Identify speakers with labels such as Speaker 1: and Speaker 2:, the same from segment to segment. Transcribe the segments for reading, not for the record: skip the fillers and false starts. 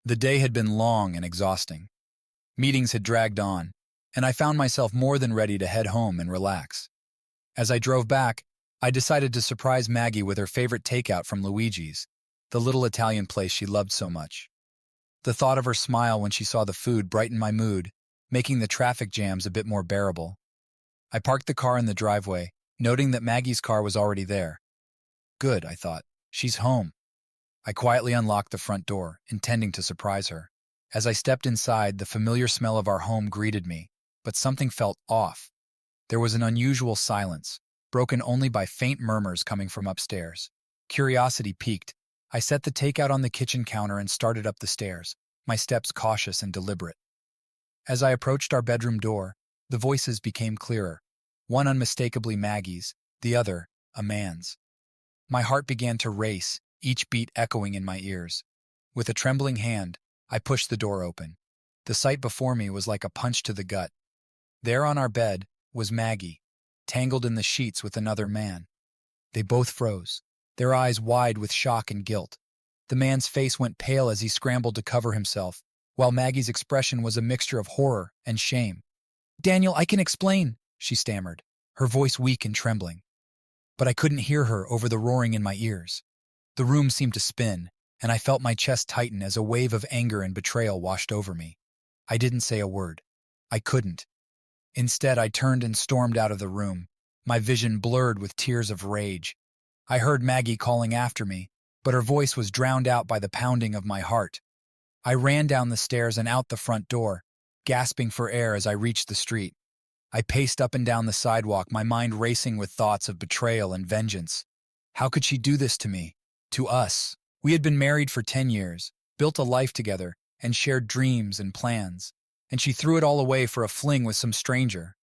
Speaker 1: The day had been long and exhausting. Meetings had dragged on, and I found myself more than ready to head home and relax. As I drove back, I decided to surprise Maggie with her favorite takeout from Luigi's, the little Italian place she loved so much. The thought of her smile when she saw the food brightened my mood, making the traffic jams a bit more bearable. I parked the car in the driveway, noting that Maggie's car was already there. Good, I thought. She's home. I quietly unlocked the front door, intending to surprise her. As I stepped inside, the familiar smell of our home greeted me, but something felt off. There was an unusual silence, broken only by faint murmurs coming from upstairs. Curiosity piqued. I set the takeout on the kitchen counter and started up the stairs, my steps cautious and deliberate. As I approached our bedroom door, the voices became clearer, one unmistakably Maggie's, the other a man's. My heart began to race, each beat echoing in my ears. With a trembling hand, I pushed the door open. The sight before me was like a punch to the gut. There on our bed was Maggie, tangled in the sheets with another man. They both froze, their eyes wide with shock and guilt. The man's face went pale as he scrambled to cover himself, while Maggie's expression was a mixture of horror and shame. "Daniel, I can explain," she stammered, her voice weak and trembling. But I couldn't hear her over the roaring in my ears. The room seemed to spin, and I felt my chest tighten as a wave of anger and betrayal washed over me. I didn't say a word. I couldn't. Instead, I turned and stormed out of the room, my vision blurred with tears of rage. I heard Maggie calling after me, but her voice was drowned out by the pounding of my heart. I ran down the stairs and out the front door, gasping for air as I reached the street. I paced up and down the sidewalk, my mind racing with thoughts of betrayal and vengeance. How could she do this to me? To us? We had been married for 10 years, built a life together, and shared dreams and plans, and she threw it all away for a fling with some stranger.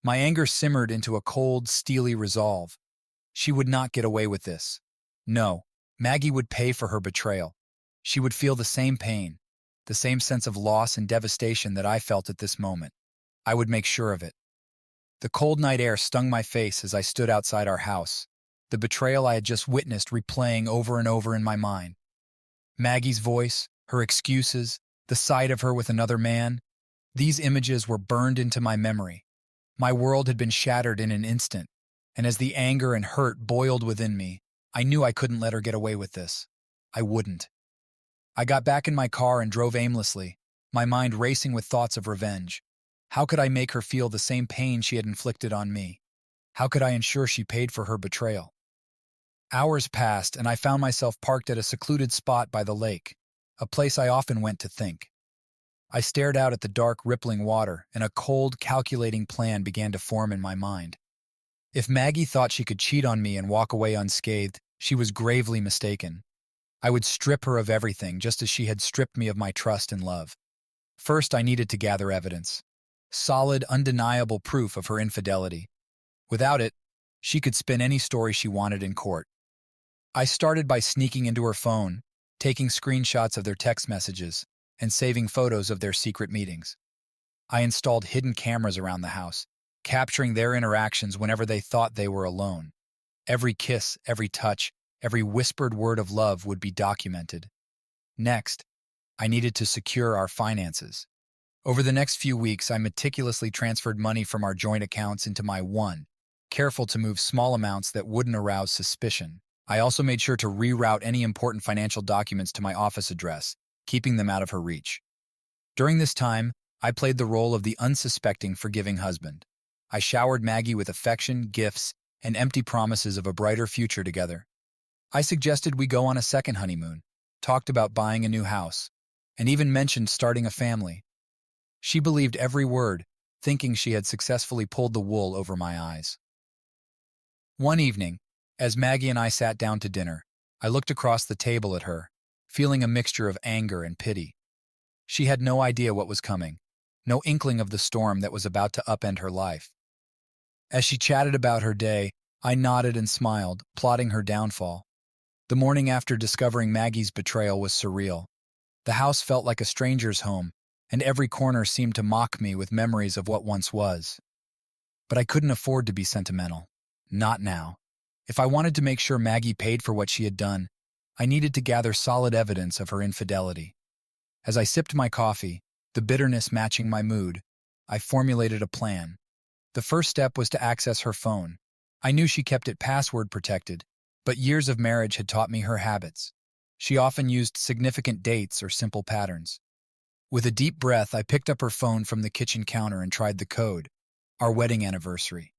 Speaker 1: My anger simmered into a cold, steely resolve. She would not get away with this. No, Maggie would pay for her betrayal. She would feel the same pain, the same sense of loss and devastation that I felt at this moment. I would make sure of it. The cold night air stung my face as I stood outside our house, the betrayal I had just witnessed replaying over and over in my mind. Maggie's voice, her excuses, the sight of her with another man, these images were burned into my memory. My world had been shattered in an instant, and as the anger and hurt boiled within me, I knew I couldn't let her get away with this. I wouldn't. I got back in my car and drove aimlessly, my mind racing with thoughts of revenge. How could I make her feel the same pain she had inflicted on me? How could I ensure she paid for her betrayal? Hours passed, and I found myself parked at a secluded spot by the lake, a place I often went to think. I stared out at the dark, rippling water, and a cold, calculating plan began to form in my mind. If Maggie thought she could cheat on me and walk away unscathed, she was gravely mistaken. I would strip her of everything, just as she had stripped me of my trust and love. First, I needed to gather evidence. Solid, undeniable proof of her infidelity. Without it, she could spin any story she wanted in court. I started by sneaking into her phone, taking screenshots of their text messages, and saving photos of their secret meetings. I installed hidden cameras around the house, capturing their interactions whenever they thought they were alone. Every kiss, every touch, every whispered word of love would be documented. Next, I needed to secure our finances. Over the next few weeks, I meticulously transferred money from our joint accounts into my one, careful to move small amounts that wouldn't arouse suspicion. I also made sure to reroute any important financial documents to my office address, keeping them out of her reach. During this time, I played the role of the unsuspecting, forgiving husband. I showered Maggie with affection, gifts, and empty promises of a brighter future together. I suggested we go on a second honeymoon, talked about buying a new house, and even mentioned starting a family. She believed every word, thinking she had successfully pulled the wool over my eyes. One evening, as Maggie and I sat down to dinner, I looked across the table at her, feeling a mixture of anger and pity. She had no idea what was coming, no inkling of the storm that was about to upend her life. As she chatted about her day, I nodded and smiled, plotting her downfall. The morning after discovering Maggie's betrayal was surreal. The house felt like a stranger's home, and every corner seemed to mock me with memories of what once was. But I couldn't afford to be sentimental. Not now. If I wanted to make sure Maggie paid for what she had done, I needed to gather solid evidence of her infidelity. As I sipped my coffee, the bitterness matching my mood, I formulated a plan. The first step was to access her phone. I knew she kept it password protected, but years of marriage had taught me her habits. She often used significant dates or simple patterns. With a deep breath, I picked up her phone from the kitchen counter and tried the code, our wedding anniversary.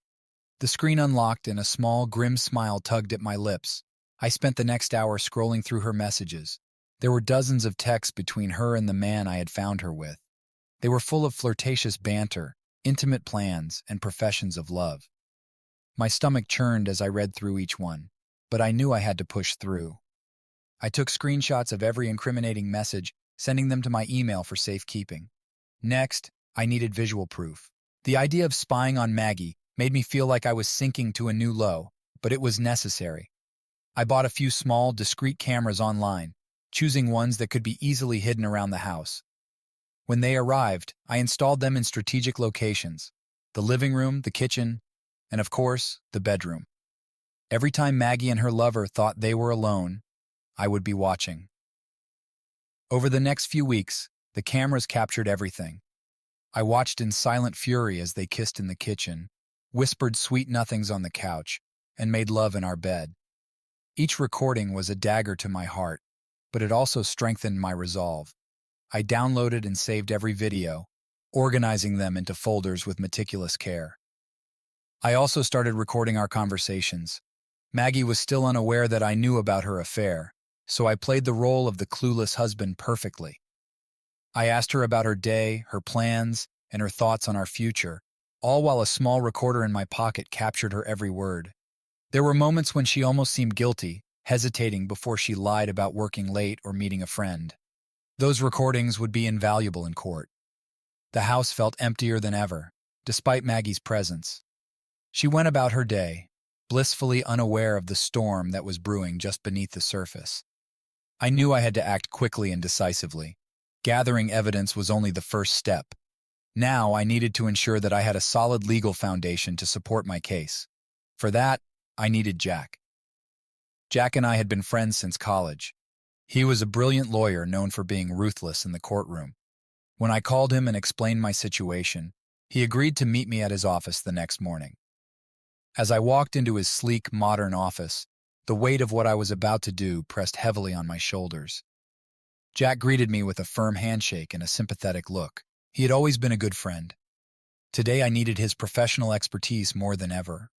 Speaker 1: The screen unlocked and a small, grim smile tugged at my lips. I spent the next hour scrolling through her messages. There were dozens of texts between her and the man I had found her with. They were full of flirtatious banter, intimate plans, and professions of love. My stomach churned as I read through each one, but I knew I had to push through. I took screenshots of every incriminating message, sending them to my email for safekeeping. Next, I needed visual proof. The idea of spying on Maggie made me feel like I was sinking to a new low, but it was necessary. I bought a few small, discreet cameras online, choosing ones that could be easily hidden around the house. When they arrived, I installed them in strategic locations: the living room, the kitchen, and of course, the bedroom. Every time Maggie and her lover thought they were alone, I would be watching. Over the next few weeks, the cameras captured everything. I watched in silent fury as they kissed in the kitchen, whispered sweet nothings on the couch, and made love in our bed. Each recording was a dagger to my heart, but it also strengthened my resolve. I downloaded and saved every video, organizing them into folders with meticulous care. I also started recording our conversations. Maggie was still unaware that I knew about her affair, so I played the role of the clueless husband perfectly. I asked her about her day, her plans, and her thoughts on our future, all while a small recorder in my pocket captured her every word. There were moments when she almost seemed guilty, hesitating before she lied about working late or meeting a friend. Those recordings would be invaluable in court. The house felt emptier than ever, despite Maggie's presence. She went about her day, blissfully unaware of the storm that was brewing just beneath the surface. I knew I had to act quickly and decisively. Gathering evidence was only the first step. Now I needed to ensure that I had a solid legal foundation to support my case. For that, I needed Jack. Jack and I had been friends since college. He was a brilliant lawyer known for being ruthless in the courtroom. When I called him and explained my situation, he agreed to meet me at his office the next morning. As I walked into his sleek, modern office, the weight of what I was about to do pressed heavily on my shoulders. Jack greeted me with a firm handshake and a sympathetic look. He had always been a good friend. Today I needed his professional expertise more than ever.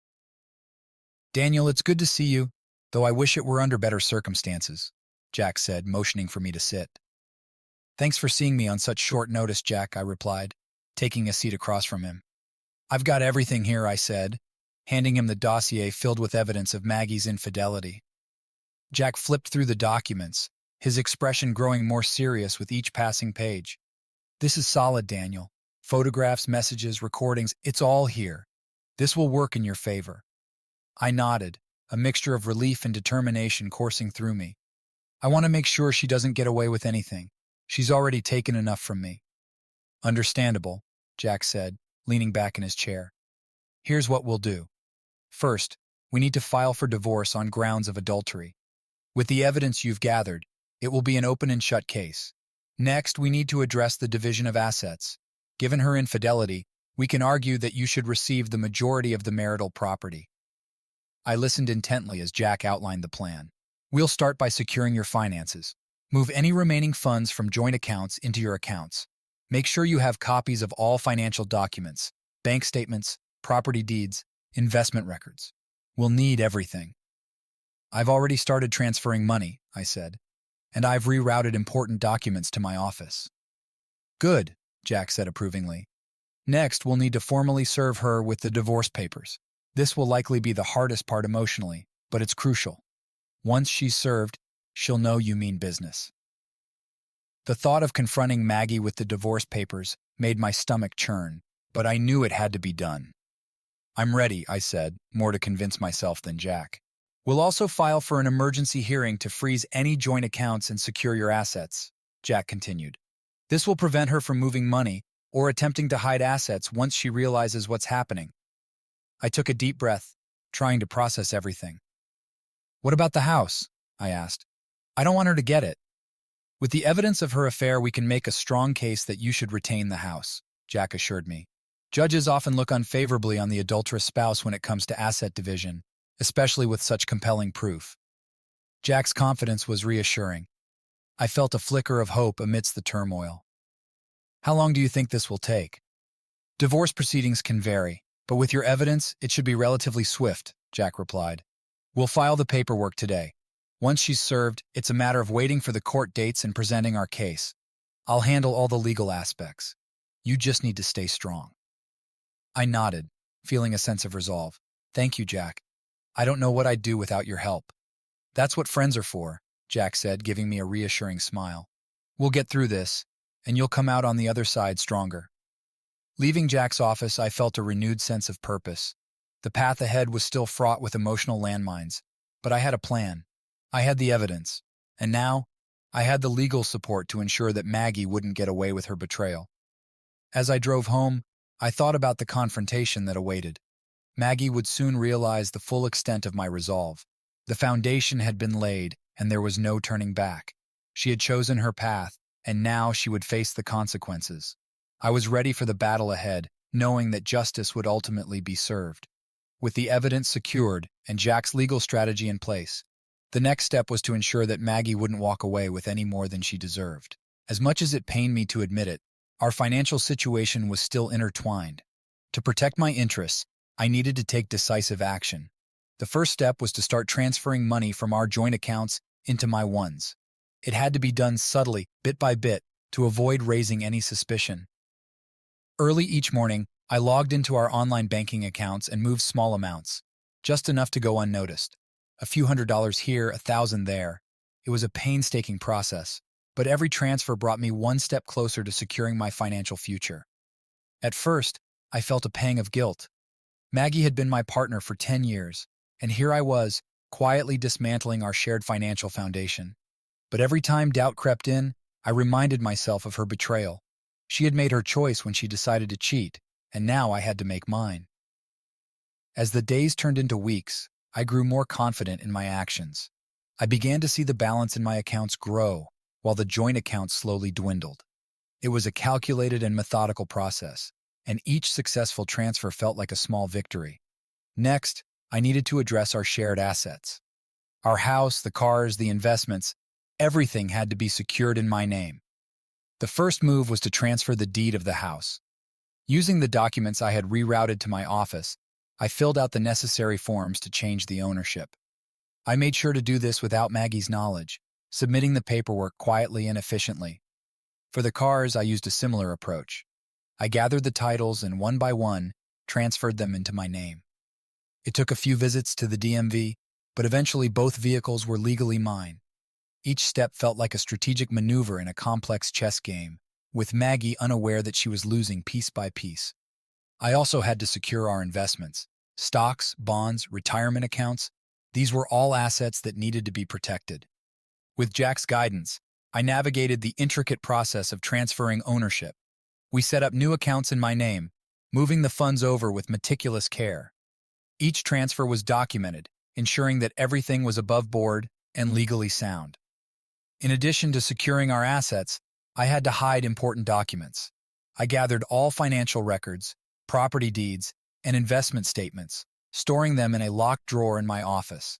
Speaker 1: "Daniel, it's good to see you, though I wish it were under better circumstances," Jack said, motioning for me to sit. "Thanks for seeing me on such short notice, Jack," I replied, taking a seat across from him. "I've got everything here," I said, handing him the dossier filled with evidence of Maggie's infidelity. Jack flipped through the documents, his expression growing more serious with each passing page. "This is solid, Daniel. Photographs, messages, recordings, it's all here. This will work in your favor." I nodded, a mixture of relief and determination coursing through me. "I want to make sure she doesn't get away with anything. She's already taken enough from me." "Understandable," Jack said, leaning back in his chair. "Here's what we'll do. First, we need to file for divorce on grounds of adultery. With the evidence you've gathered, it will be an open and shut case. Next, we need to address the division of assets. Given her infidelity, we can argue that you should receive the majority of the marital property." I listened intently as Jack outlined the plan. "We'll start by securing your finances. Move any remaining funds from joint accounts into your accounts. Make sure you have copies of all financial documents, bank statements, property deeds, investment records. We'll need everything." "I've already started transferring money," I said, "and I've rerouted important documents to my office." "Good," Jack said approvingly. "Next, we'll need to formally serve her with the divorce papers. This will likely be the hardest part emotionally, but it's crucial. Once she's served, she'll know you mean business." The thought of confronting Maggie with the divorce papers made my stomach churn, but I knew it had to be done. "I'm ready," I said, more to convince myself than Jack. "We'll also file for an emergency hearing to freeze any joint accounts and secure your assets," Jack continued. "This will prevent her from moving money or attempting to hide assets once she realizes what's happening." I took a deep breath, trying to process everything. "What about the house?" I asked. "I don't want her to get it." With the evidence of her affair, we can make a strong case that you should retain the house, Jack assured me. Judges often look unfavorably on the adulterous spouse when it comes to asset division, especially with such compelling proof. Jack's confidence was reassuring. I felt a flicker of hope amidst the turmoil. How long do you think this will take? Divorce proceedings can vary, but with your evidence, it should be relatively swift, Jack replied. We'll file the paperwork today. Once she's served, it's a matter of waiting for the court dates and presenting our case. I'll handle all the legal aspects. You just need to stay strong. I nodded, feeling a sense of resolve. Thank you, Jack. I don't know what I'd do without your help. That's what friends are for, Jack said, giving me a reassuring smile. We'll get through this, and you'll come out on the other side stronger. Leaving Jack's office, I felt a renewed sense of purpose. The path ahead was still fraught with emotional landmines, but I had a plan. I had the evidence, and now I had the legal support to ensure that Maggie wouldn't get away with her betrayal. As I drove home, I thought about the confrontation that awaited. Maggie would soon realize the full extent of my resolve. The foundation had been laid, and there was no turning back. She had chosen her path, and now she would face the consequences. I was ready for the battle ahead, knowing that justice would ultimately be served. With the evidence secured and Jack's legal strategy in place, the next step was to ensure that Maggie wouldn't walk away with any more than she deserved. As much as it pained me to admit it, our financial situation was still intertwined. To protect my interests, I needed to take decisive action. The first step was to start transferring money from our joint accounts into my ones. It had to be done subtly, bit by bit, to avoid raising any suspicion. Early each morning, I logged into our online banking accounts and moved small amounts, just enough to go unnoticed. A few $100s here, 1,000 there. It was a painstaking process, but every transfer brought me one step closer to securing my financial future. At first, I felt a pang of guilt. Maggie had been my partner for 10 years, and here I was, quietly dismantling our shared financial foundation. But every time doubt crept in, I reminded myself of her betrayal. She had made her choice when she decided to cheat, and now I had to make mine. As the days turned into weeks, I grew more confident in my actions. I began to see the balance in my accounts grow, while the joint account slowly dwindled. It was a calculated and methodical process, and each successful transfer felt like a small victory. Next, I needed to address our shared assets. Our house, the cars, the investments, everything had to be secured in my name. The first move was to transfer the deed of the house. Using the documents I had rerouted to my office, I filled out the necessary forms to change the ownership. I made sure to do this without Maggie's knowledge, submitting the paperwork quietly and efficiently. For the cars, I used a similar approach. I gathered the titles and one by one, transferred them into my name. It took a few visits to the DMV, but eventually both vehicles were legally mine. Each step felt like a strategic maneuver in a complex chess game, with Maggie unaware that she was losing piece by piece. I also had to secure our investments. Stocks, bonds, retirement accounts, these were all assets that needed to be protected. With Jack's guidance, I navigated the intricate process of transferring ownership. We set up new accounts in my name, moving the funds over with meticulous care. Each transfer was documented, ensuring that everything was above board and legally sound. In addition to securing our assets, I had to hide important documents. I gathered all financial records, property deeds, and investment statements, storing them in a locked drawer in my office.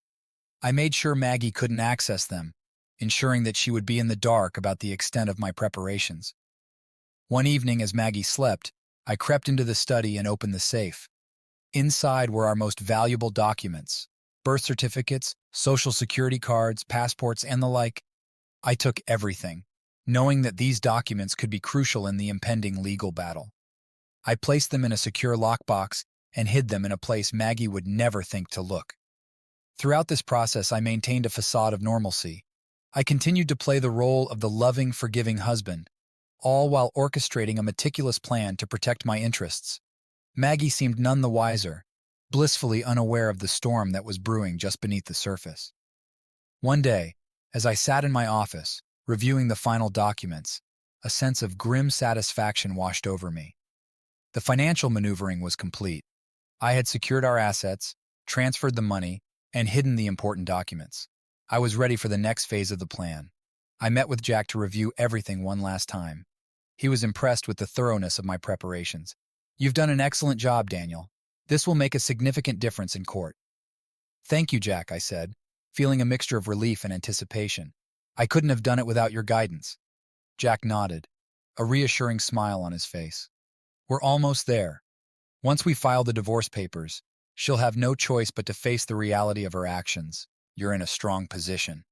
Speaker 1: I made sure Maggie couldn't access them, ensuring that she would be in the dark about the extent of my preparations. One evening, as Maggie slept, I crept into the study and opened the safe. Inside were our most valuable documents: birth certificates, social security cards, passports, and the like. I took everything, knowing that these documents could be crucial in the impending legal battle. I placed them in a secure lockbox and hid them in a place Maggie would never think to look. Throughout this process, I maintained a facade of normalcy. I continued to play the role of the loving, forgiving husband, all while orchestrating a meticulous plan to protect my interests. Maggie seemed none the wiser, blissfully unaware of the storm that was brewing just beneath the surface. One day, as I sat in my office, reviewing the final documents, a sense of grim satisfaction washed over me. The financial maneuvering was complete. I had secured our assets, transferred the money, and hidden the important documents. I was ready for the next phase of the plan. I met with Jack to review everything one last time. He was impressed with the thoroughness of my preparations. "You've done an excellent job, Daniel. This will make a significant difference in court." "Thank you, Jack," I said, feeling a mixture of relief and anticipation. "I couldn't have done it without your guidance." Jack nodded, a reassuring smile on his face. "We're almost there. Once we file the divorce papers, she'll have no choice but to face the reality of her actions. You're in a strong position."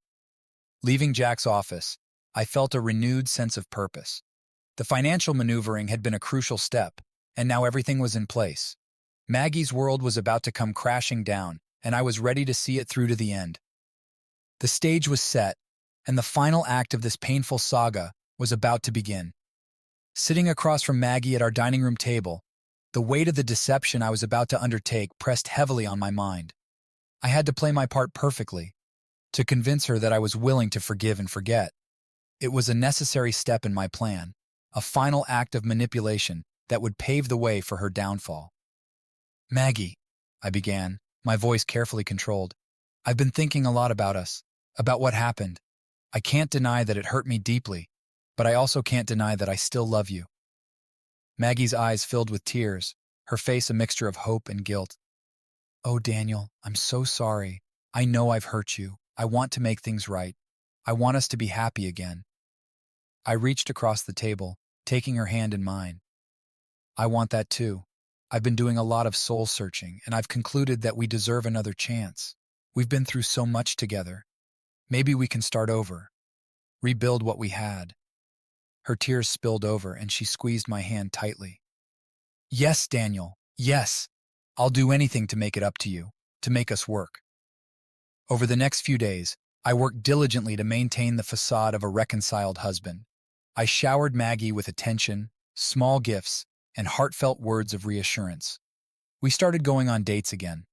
Speaker 1: Leaving Jack's office, I felt a renewed sense of purpose. The financial maneuvering had been a crucial step, and now everything was in place. Maggie's world was about to come crashing down, and I was ready to see it through to the end. The stage was set, and the final act of this painful saga was about to begin. Sitting across from Maggie at our dining room table, the weight of the deception I was about to undertake pressed heavily on my mind. I had to play my part perfectly, to convince her that I was willing to forgive and forget. It was a necessary step in my plan, a final act of manipulation that would pave the way for her downfall. "Maggie," I began, my voice carefully controlled, "I've been thinking a lot about us, about what happened. I can't deny that it hurt me deeply, but I also can't deny that I still love you." Maggie's eyes filled with tears, her face a mixture of hope and guilt. "Oh, Daniel, I'm so sorry. I know I've hurt you. I want to make things right. I want us to be happy again." I reached across the table, taking her hand in mine. "I want that too. I've been doing a lot of soul searching, and I've concluded that we deserve another chance. We've been through so much together. Maybe we can start over, rebuild what we had." Her tears spilled over, and she squeezed my hand tightly. "Yes, Daniel, yes. I'll do anything to make it up to you, to make us work." Over the next few days, I worked diligently to maintain the facade of a reconciled husband. I showered Maggie with attention, small gifts, and heartfelt words of reassurance. We started going on dates again.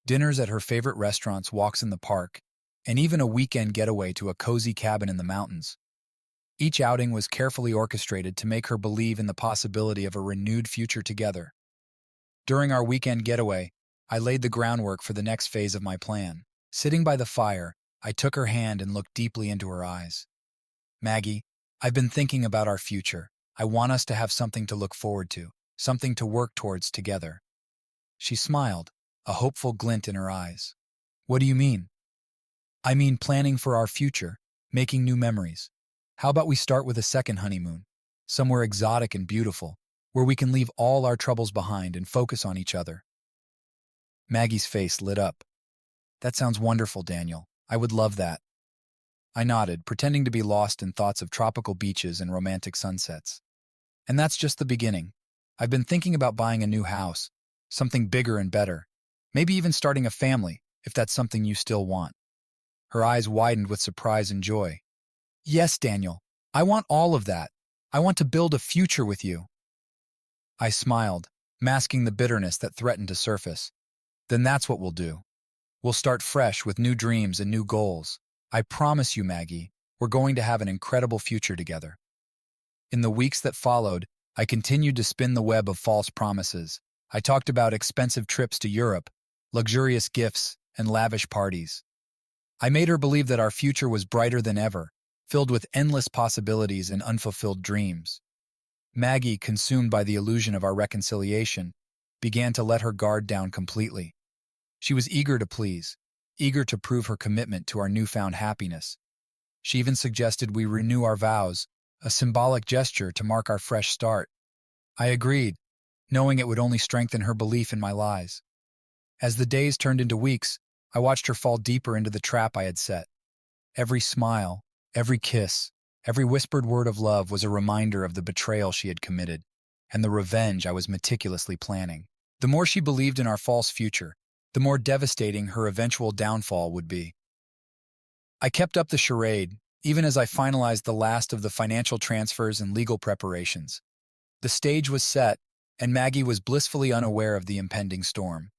Speaker 1: Dinners at her favorite restaurants, walks in the park, and even a weekend getaway to a cozy cabin in the mountains. Each outing was carefully orchestrated to make her believe in the possibility of a renewed future together. During our weekend getaway, I laid the groundwork for the next phase of my plan. Sitting by the fire, I took her hand and looked deeply into her eyes. "Maggie, I've been thinking about our future. I want us to have something to look forward to, something to work towards together." She smiled, a hopeful glint in her eyes. "What do you mean?" "I mean planning for our future, making new memories. How about we start with a second honeymoon, somewhere exotic and beautiful, where we can leave all our troubles behind and focus on each other?" Maggie's face lit up. "That sounds wonderful, Daniel. I would love that." I nodded, pretending to be lost in thoughts of tropical beaches and romantic sunsets. "And that's just the beginning. I've been thinking about buying a new house, something bigger and better. Maybe even starting a family, if that's something you still want." Her eyes widened with surprise and joy. "Yes, Daniel. I want all of that. I want to build a future with you." I smiled, masking the bitterness that threatened to surface. "Then that's what we'll do. We'll start fresh with new dreams and new goals. I promise you, Maggie, we're going to have an incredible future together." In the weeks that followed, I continued to spin the web of false promises. I talked about expensive trips to Europe, luxurious gifts, and lavish parties. I made her believe that our future was brighter than ever, filled with endless possibilities and unfulfilled dreams. Maggie, consumed by the illusion of our reconciliation, began to let her guard down completely. She was eager to please, eager to prove her commitment to our newfound happiness. She even suggested we renew our vows, a symbolic gesture to mark our fresh start. I agreed, knowing it would only strengthen her belief in my lies. As the days turned into weeks, I watched her fall deeper into the trap I had set. Every smile, every kiss, every whispered word of love was a reminder of the betrayal she had committed, and the revenge I was meticulously planning. The more she believed in our false future, the more devastating her eventual downfall would be. I kept up the charade, even as I finalized the last of the financial transfers and legal preparations. The stage was set, and Maggie was blissfully unaware of the impending storm.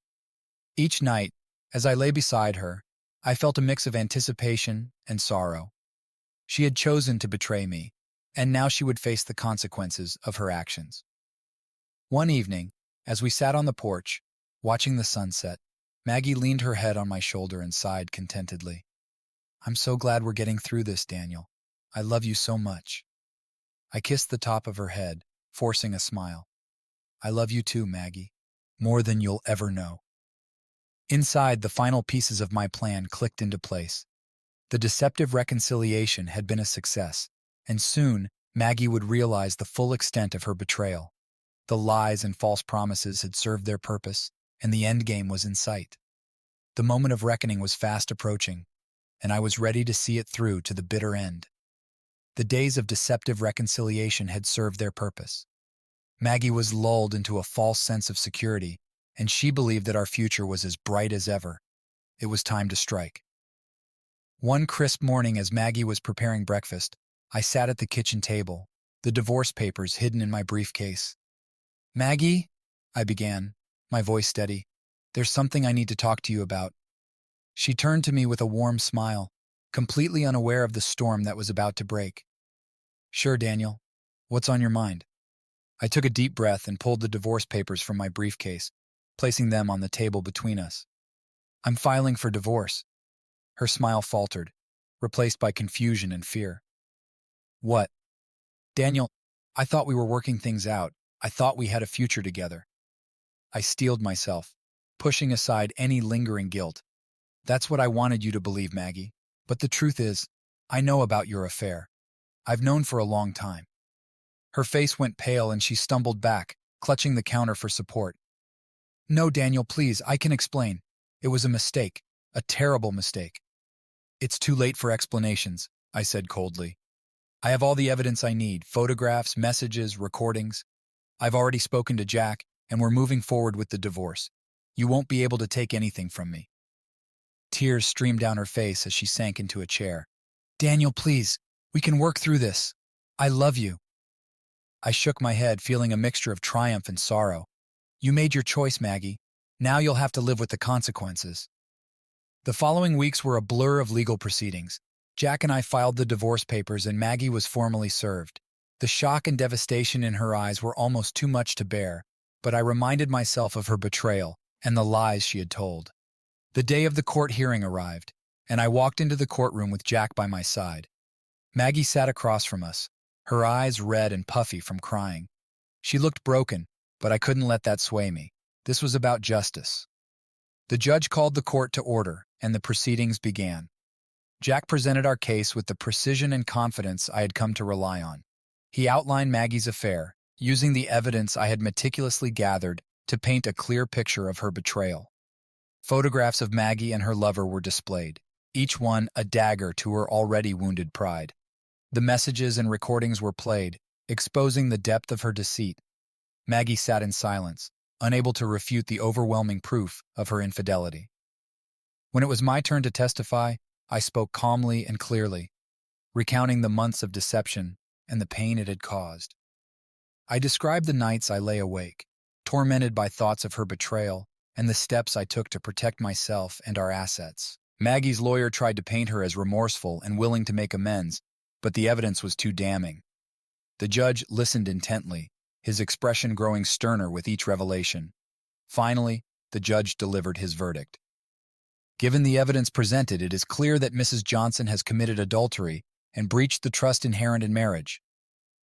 Speaker 1: Each night, as I lay beside her, I felt a mix of anticipation and sorrow. She had chosen to betray me, and now she would face the consequences of her actions. One evening, as we sat on the porch, watching the sunset, Maggie leaned her head on my shoulder and sighed contentedly. "I'm so glad we're getting through this, Daniel. I love you so much. I kissed the top of her head, forcing a smile. I love you too, Maggie. More than you'll ever know. Inside, the final pieces of my plan clicked into place. The deceptive reconciliation had been a success, and soon Maggie would realize the full extent of her betrayal. The lies and false promises had served their purpose, and the endgame was in sight. The moment of reckoning was fast approaching, and I was ready to see it through to the bitter end. The days of deceptive reconciliation had served their purpose. Maggie was lulled into a false sense of security, and she believed that our future was as bright as ever. It was time to strike. One crisp morning, as Maggie was preparing breakfast, I sat at the kitchen table, the divorce papers hidden in my briefcase. "Maggie," I began, my voice steady, "there's something I need to talk to you about." She turned to me with a warm smile, completely unaware of the storm that was about to break. "Sure, Daniel. What's on your mind?" I took a deep breath and pulled the divorce papers from my briefcase, placing them on the table between us. "I'm filing for divorce." Her smile faltered, replaced by confusion and fear. "What?" "Daniel, I thought we were working things out. I thought we had a future together." I steeled myself, pushing aside any lingering guilt. "That's what I wanted you to believe, Maggie. But the truth is, I know about your affair. I've known for a long time." Her face went pale and she stumbled back, clutching the counter for support. "No, Daniel, please, I can explain. It was a mistake, a terrible mistake." "It's too late for explanations," I said coldly. "I have all the evidence I need, photographs, messages, recordings. I've already spoken to Jack, and we're moving forward with the divorce. You won't be able to take anything from me." Tears streamed down her face as she sank into a chair. "Daniel, please, we can work through this. I love you." I shook my head, feeling a mixture of triumph and sorrow. "You made your choice, Maggie. Now you'll have to live with the consequences." The following weeks were a blur of legal proceedings. Jack and I filed the divorce papers and Maggie was formally served. The shock and devastation in her eyes were almost too much to bear, but I reminded myself of her betrayal and the lies she had told. The day of the court hearing arrived, and I walked into the courtroom with Jack by my side. Maggie sat across from us, her eyes red and puffy from crying. She looked broken, but I couldn't let that sway me. This was about justice. The judge called the court to order, and the proceedings began. Jack presented our case with the precision and confidence I had come to rely on. He outlined Maggie's affair, using the evidence I had meticulously gathered to paint a clear picture of her betrayal. Photographs of Maggie and her lover were displayed, each one a dagger to her already wounded pride. The messages and recordings were played, exposing the depth of her deceit. Maggie sat in silence, unable to refute the overwhelming proof of her infidelity. When it was my turn to testify, I spoke calmly and clearly, recounting the months of deception and the pain it had caused. I described the nights I lay awake, tormented by thoughts of her betrayal, and the steps I took to protect myself and our assets. Maggie's lawyer tried to paint her as remorseful and willing to make amends, but the evidence was too damning. The judge listened intently, his expression growing sterner with each revelation. Finally, the judge delivered his verdict. "Given the evidence presented, it is clear that Mrs. Johnson has committed adultery and breached the trust inherent in marriage.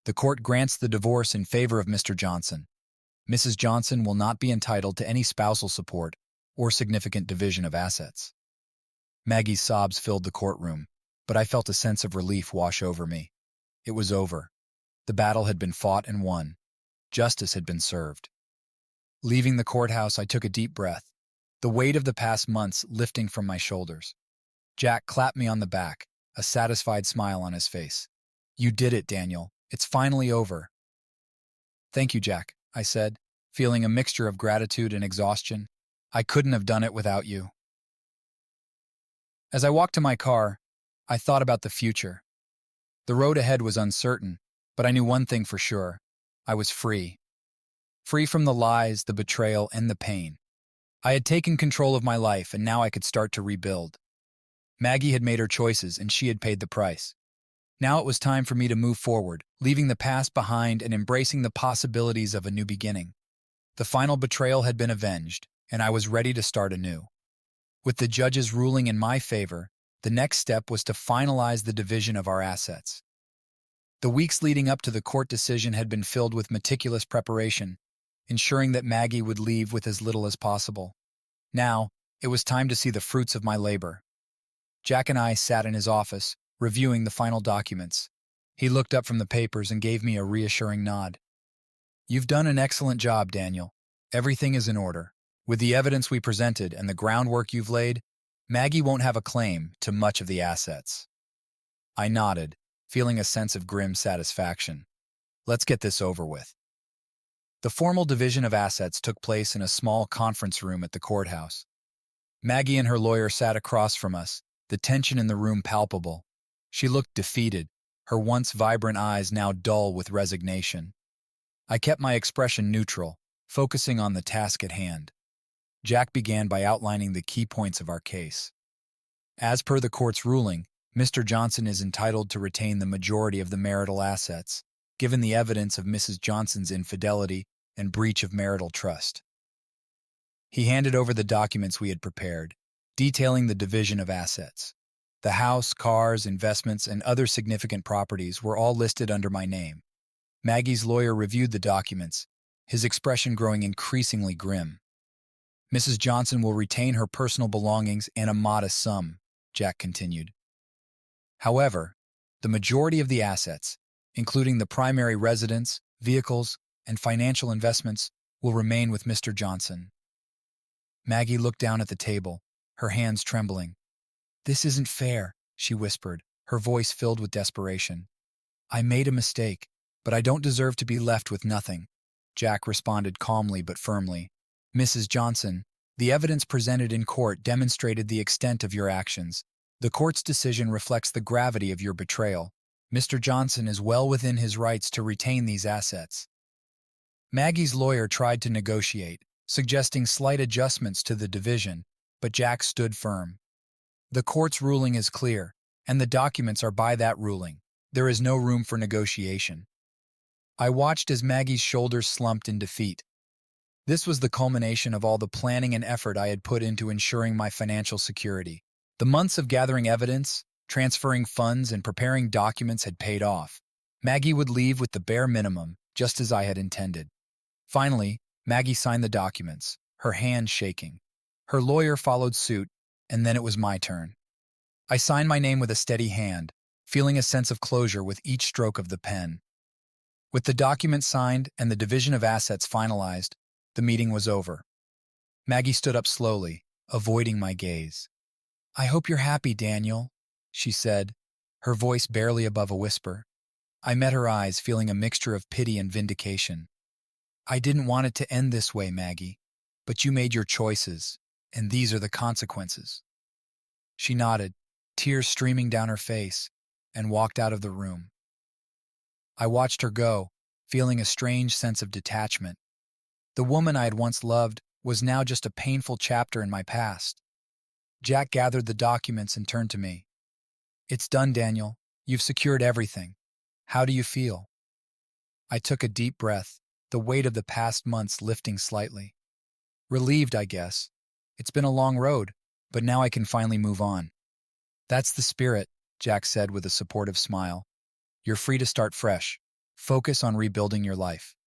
Speaker 1: The court grants the divorce in favor of Mr. Johnson. Mrs. Johnson will not be entitled to any spousal support or significant division of assets." Maggie's sobs filled the courtroom, but I felt a sense of relief wash over me. It was over. The battle had been fought and won. Justice had been served. Leaving the courthouse, I took a deep breath, the weight of the past months lifting from my shoulders. Jack clapped me on the back, a satisfied smile on his face. "You did it, Daniel. It's finally over." "Thank you, Jack," I said, feeling a mixture of gratitude and exhaustion. "I couldn't have done it without you." As I walked to my car, I thought about the future. The road ahead was uncertain, but I knew one thing for sure. I was free. Free from the lies, the betrayal, and the pain. I had taken control of my life, and now I could start to rebuild. Maggie had made her choices, and she had paid the price. Now it was time for me to move forward, leaving the past behind and embracing the possibilities of a new beginning. The final betrayal had been avenged, and I was ready to start anew. With the judge's ruling in my favor, the next step was to finalize the division of our assets. The weeks leading up to the court decision had been filled with meticulous preparation, ensuring that Maggie would leave with as little as possible. Now, it was time to see the fruits of my labor. Jack and I sat in his office, reviewing the final documents. He looked up from the papers and gave me a reassuring nod. "You've done an excellent job, Daniel. Everything is in order. With the evidence we presented and the groundwork you've laid, Maggie won't have a claim to much of the assets." I nodded, feeling a sense of grim satisfaction. Let's get this over with. The formal division of assets took place in a small conference room at the courthouse. Maggie and her lawyer sat across from us, the tension in the room palpable. She looked defeated, her once vibrant eyes now dull with resignation. I kept my expression neutral, focusing on the task at hand. Jack began by outlining the key points of our case. As per the court's ruling, Mr. Johnson is entitled to retain the majority of the marital assets, given the evidence of Mrs. Johnson's infidelity and breach of marital trust. He handed over the documents we had prepared, detailing the division of assets. The house, cars, investments, and other significant properties were all listed under my name. Maggie's lawyer reviewed the documents, his expression growing increasingly grim. "Mrs. Johnson will retain her personal belongings and a modest sum," Jack continued. "However, the majority of the assets, including the primary residence, vehicles, and financial investments, will remain with Mr. Johnson." Maggie looked down at the table, her hands trembling. "This isn't fair," she whispered, her voice filled with desperation. "I made a mistake, but I don't deserve to be left with nothing." Jack responded calmly but firmly. "Mrs. Johnson, the evidence presented in court demonstrated the extent of your actions. The court's decision reflects the gravity of your betrayal. Mr. Johnson is well within his rights to retain these assets." Maggie's lawyer tried to negotiate, suggesting slight adjustments to the division, but Jack stood firm. "The court's ruling is clear, and the documents are by that ruling. There is no room for negotiation." I watched as Maggie's shoulders slumped in defeat. This was the culmination of all the planning and effort I had put into ensuring my financial security. The months of gathering evidence, transferring funds, and preparing documents had paid off. Maggie would leave with the bare minimum, just as I had intended. Finally, Maggie signed the documents, her hand shaking. Her lawyer followed suit, and then it was my turn. I signed my name with a steady hand, feeling a sense of closure with each stroke of the pen. With the documents signed and the division of assets finalized, the meeting was over. Maggie stood up slowly, avoiding my gaze. "I hope you're happy, Daniel," she said, her voice barely above a whisper. I met her eyes, feeling a mixture of pity and vindication. "I didn't want it to end this way, Maggie, but you made your choices, and these are the consequences." She nodded, tears streaming down her face, and walked out of the room. I watched her go, feeling a strange sense of detachment. The woman I had once loved was now just a painful chapter in my past. Jack gathered the documents and turned to me. "It's done, Daniel. You've secured everything. How do you feel?" I took a deep breath, the weight of the past months lifting slightly. "Relieved, I guess. It's been a long road, but now I can finally move on." "That's the spirit," Jack said with a supportive smile. "You're free to start fresh. Focus on rebuilding your life."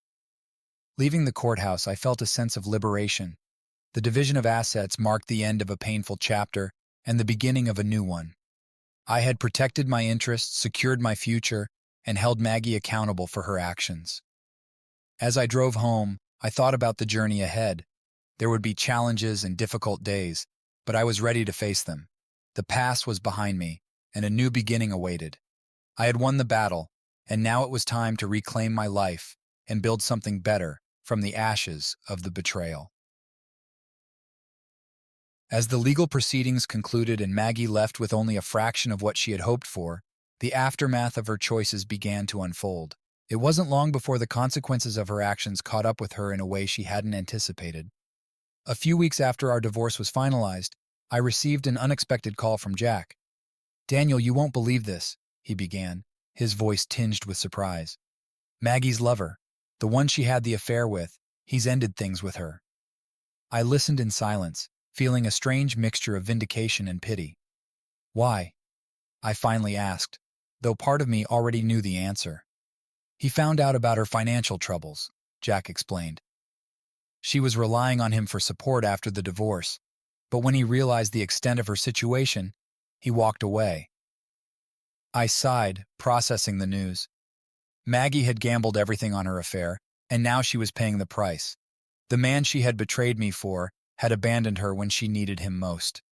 Speaker 1: Leaving the courthouse, I felt a sense of liberation. The division of assets marked the end of a painful chapter and the beginning of a new one. I had protected my interests, secured my future, and held Maggie accountable for her actions. As I drove home, I thought about the journey ahead. There would be challenges and difficult days, but I was ready to face them. The past was behind me, and a new beginning awaited. I had won the battle, and now it was time to reclaim my life and build something better from the ashes of the betrayal. As the legal proceedings concluded and Maggie left with only a fraction of what she had hoped for, the aftermath of her choices began to unfold. It wasn't long before the consequences of her actions caught up with her in a way she hadn't anticipated. A few weeks after our divorce was finalized, I received an unexpected call from Jack. "Daniel, you won't believe this," he began, his voice tinged with surprise. "Maggie's lover, the one she had the affair with, he's ended things with her." I listened in silence, feeling a strange mixture of vindication and pity. "Why?" I finally asked, though part of me already knew the answer. He found out about her financial troubles, Jack explained. She was relying on him for support after the divorce, but when he realized the extent of her situation, he walked away. I sighed, processing the news. Maggie had gambled everything on her affair, and now she was paying the price. The man she had betrayed me for had abandoned her when she needed him most.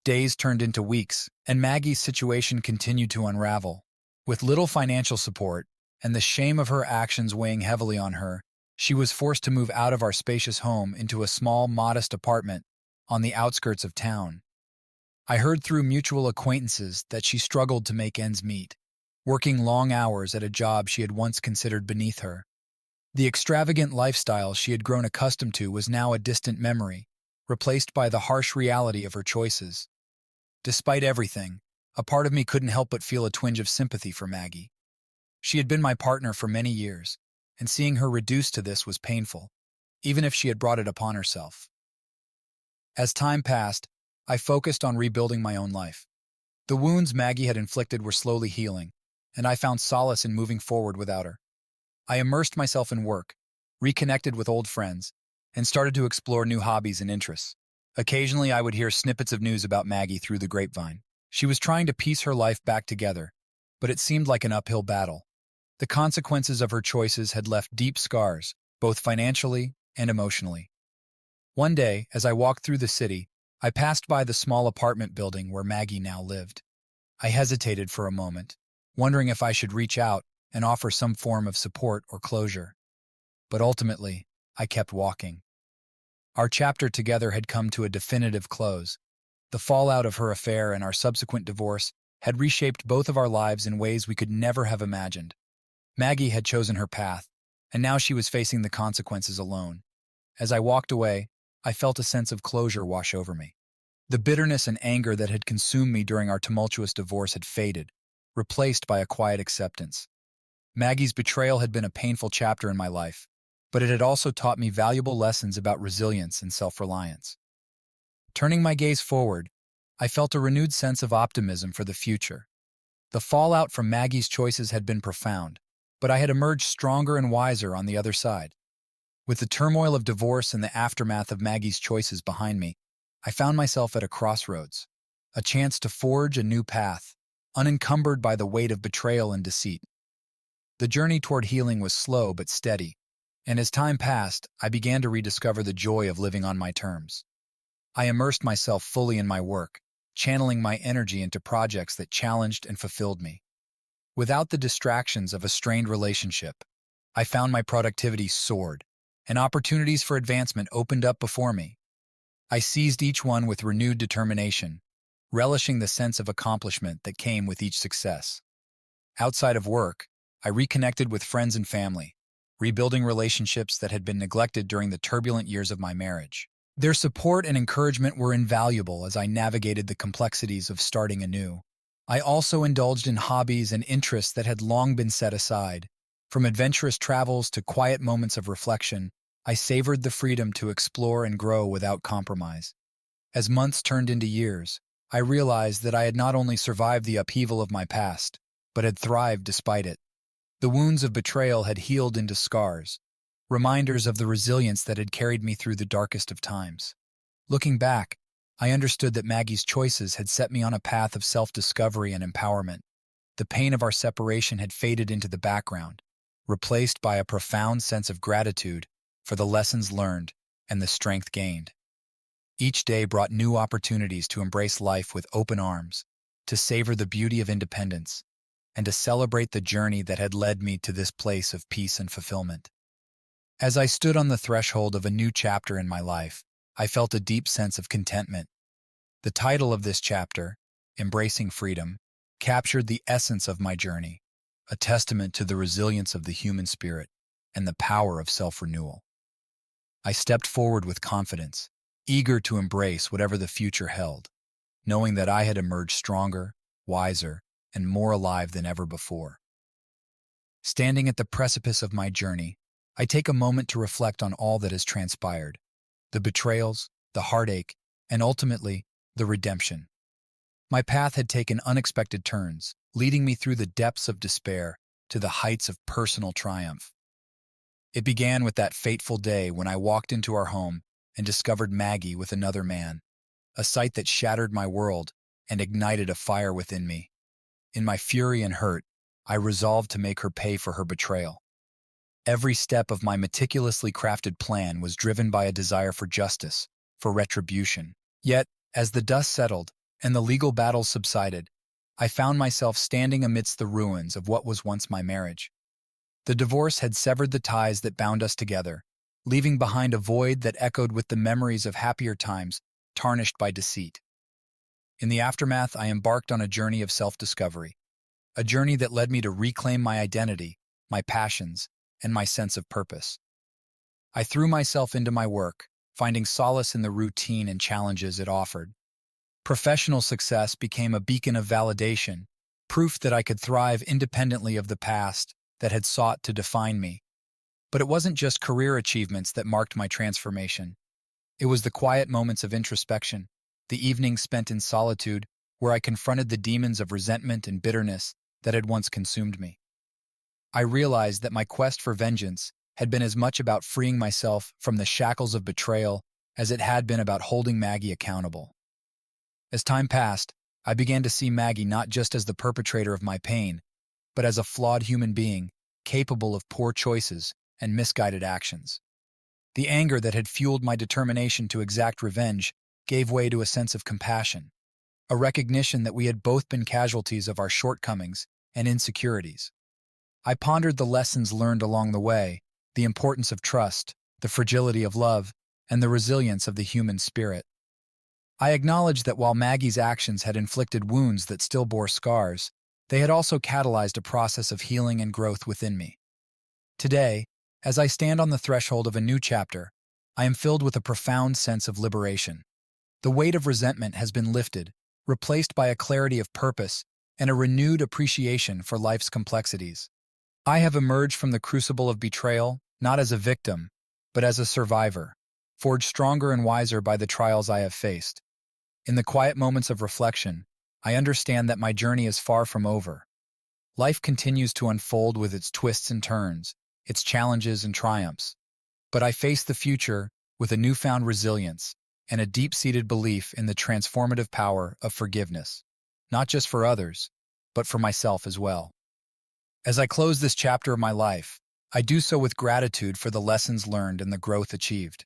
Speaker 1: Days turned into weeks, and Maggie's situation continued to unravel. With little financial support, and the shame of her actions weighing heavily on her, she was forced to move out of our spacious home into a small, modest apartment on the outskirts of town. I heard through mutual acquaintances that she struggled to make ends meet, working long hours at a job she had once considered beneath her. The extravagant lifestyle she had grown accustomed to was now a distant memory, replaced by the harsh reality of her choices. Despite everything, a part of me couldn't help but feel a twinge of sympathy for Maggie. She had been my partner for many years, and seeing her reduced to this was painful, even if she had brought it upon herself. As time passed, I focused on rebuilding my own life. The wounds Maggie had inflicted were slowly healing, and I found solace in moving forward without her. I immersed myself in work, reconnected with old friends, and started to explore new hobbies and interests. Occasionally, I would hear snippets of news about Maggie through the grapevine. She was trying to piece her life back together, but it seemed like an uphill battle. The consequences of her choices had left deep scars, both financially and emotionally. One day, as I walked through the city, I passed by the small apartment building where Maggie now lived. I hesitated for a moment, wondering if I should reach out and offer some form of support or closure. But ultimately, I kept walking. Our chapter together had come to a definitive close. The fallout of her affair and our subsequent divorce had reshaped both of our lives in ways we could never have imagined. Maggie had chosen her path, and now she was facing the consequences alone. As I walked away, I felt a sense of closure wash over me. The bitterness and anger that had consumed me during our tumultuous divorce had faded, replaced by a quiet acceptance. Maggie's betrayal had been a painful chapter in my life, but it had also taught me valuable lessons about resilience and self-reliance. Turning my gaze forward, I felt a renewed sense of optimism for the future. The fallout from Maggie's choices had been profound, but I had emerged stronger and wiser on the other side. With the turmoil of divorce and the aftermath of Maggie's choices behind me, I found myself at a crossroads, a chance to forge a new path, unencumbered by the weight of betrayal and deceit. The journey toward healing was slow but steady, and as time passed, I began to rediscover the joy of living on my terms. I immersed myself fully in my work, channeling my energy into projects that challenged and fulfilled me. Without the distractions of a strained relationship, I found my productivity soared, and opportunities for advancement opened up before me. I seized each one with renewed determination, relishing the sense of accomplishment that came with each success. Outside of work, I reconnected with friends and family, rebuilding relationships that had been neglected during the turbulent years of my marriage. Their support and encouragement were invaluable as I navigated the complexities of starting anew. I also indulged in hobbies and interests that had long been set aside. From adventurous travels to quiet moments of reflection, I savored the freedom to explore and grow without compromise. As months turned into years, I realized that I had not only survived the upheaval of my past, but had thrived despite it. The wounds of betrayal had healed into scars, reminders of the resilience that had carried me through the darkest of times. Looking back, I understood that Maggie's choices had set me on a path of self-discovery and empowerment. The pain of our separation had faded into the background, replaced by a profound sense of gratitude for the lessons learned and the strength gained. Each day brought new opportunities to embrace life with open arms, to savor the beauty of independence, and to celebrate the journey that had led me to this place of peace and fulfillment. As I stood on the threshold of a new chapter in my life, I felt a deep sense of contentment. The title of this chapter, Embracing Freedom, captured the essence of my journey, a testament to the resilience of the human spirit and the power of self-renewal. I stepped forward with confidence, eager to embrace whatever the future held, knowing that I had emerged stronger, wiser, and more alive than ever before. Standing at the precipice of my journey, I take a moment to reflect on all that has transpired, the betrayals, the heartache, and ultimately, the redemption. My path had taken unexpected turns, leading me through the depths of despair to the heights of personal triumph. It began with that fateful day when I walked into our home and discovered Maggie with another man, a sight that shattered my world and ignited a fire within me. In my fury and hurt, I resolved to make her pay for her betrayal. Every step of my meticulously crafted plan was driven by a desire for justice, for retribution. Yet, as the dust settled and the legal battles subsided, I found myself standing amidst the ruins of what was once my marriage. The divorce had severed the ties that bound us together, leaving behind a void that echoed with the memories of happier times tarnished by deceit. In the aftermath, I embarked on a journey of self-discovery, a journey that led me to reclaim my identity, my passions, and my sense of purpose. I threw myself into my work, finding solace in the routine and challenges it offered. Professional success became a beacon of validation, proof that I could thrive independently of the past that had sought to define me. But it wasn't just career achievements that marked my transformation. It was the quiet moments of introspection, the evenings spent in solitude, where I confronted the demons of resentment and bitterness that had once consumed me. I realized that my quest for vengeance had been as much about freeing myself from the shackles of betrayal as it had been about holding Maggie accountable. As time passed, I began to see Maggie not just as the perpetrator of my pain, but as a flawed human being, capable of poor choices and misguided actions. The anger that had fueled my determination to exact revenge gave way to a sense of compassion, a recognition that we had both been casualties of our shortcomings and insecurities. I pondered the lessons learned along the way, the importance of trust, the fragility of love, and the resilience of the human spirit. I acknowledged that while Maggie's actions had inflicted wounds that still bore scars, they had also catalyzed a process of healing and growth within me. Today, as I stand on the threshold of a new chapter, I am filled with a profound sense of liberation. The weight of resentment has been lifted, replaced by a clarity of purpose and a renewed appreciation for life's complexities. I have emerged from the crucible of betrayal, not as a victim, but as a survivor, forged stronger and wiser by the trials I have faced. In the quiet moments of reflection, I understand that my journey is far from over. Life continues to unfold with its twists and turns, its challenges and triumphs. But I face the future with a newfound resilience and a deep-seated belief in the transformative power of forgiveness, not just for others, but for myself as well. As I close this chapter of my life, I do so with gratitude for the lessons learned and the growth achieved.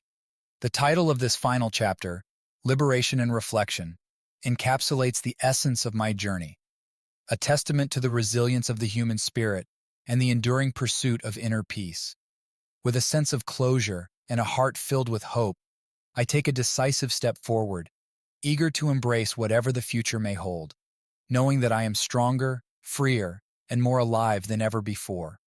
Speaker 1: The title of this final chapter, Liberation and Reflection, encapsulates the essence of my journey, a testament to the resilience of the human spirit and the enduring pursuit of inner peace. With a sense of closure and a heart filled with hope, I take a decisive step forward, eager to embrace whatever the future may hold, knowing that I am stronger, freer, and more alive than ever before.